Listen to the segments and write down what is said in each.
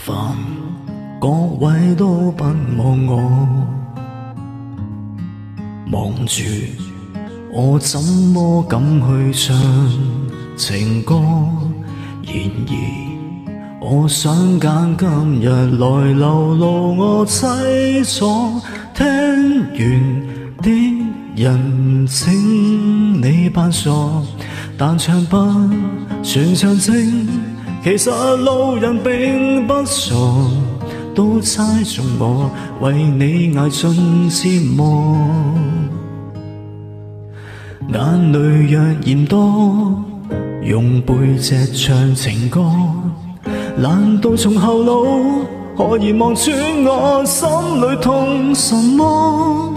煩，各位都不望我，望住我怎麼敢去唱情歌？然而我想揀今日來流露我凄楚，聽完啲人請你扮傻，但唱不全場靜，其實路人並不傻，都猜中我為你捱盡折磨。眼淚若嫌多，用背脊唱情歌，難道從後腦可以望穿我心裏痛什麼？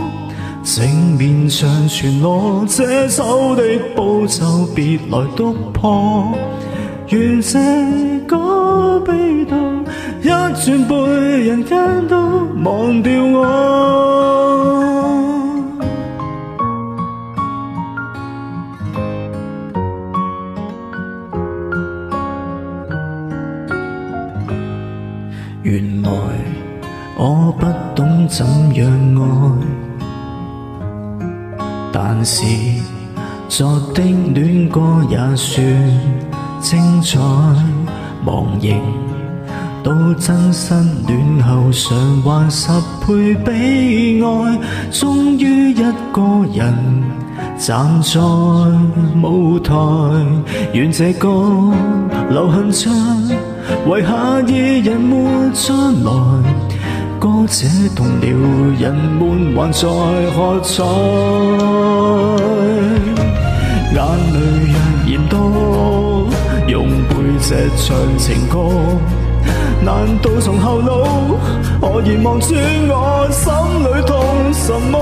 正面上傳我這首的步驟，別來督破。願這個悲悼一轉背，人間都忘掉我。原來我不懂怎樣愛，但是昨的戀歌也算精彩。忘形到真心戀後，償還10倍悲哀。終於一個人站在舞台，願這歌留痕章，為下一人沒將來。歌這動了，人們還在喝彩。眼淚若嫌多，用背脊唱情歌，難道從後腦可以望穿我心裏痛什麼？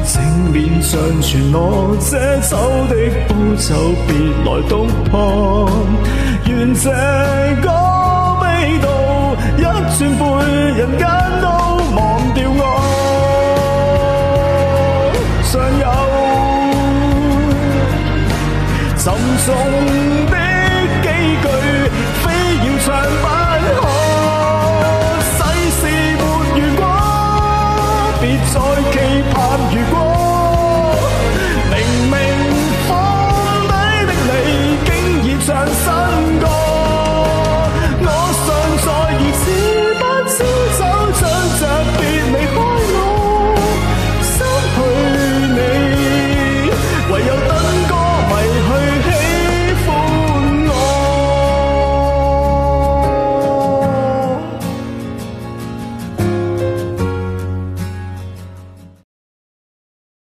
正面上傳我這首的步驟，別來督破。願這個悲悼一轉背，人間都忘掉我。尚有沉重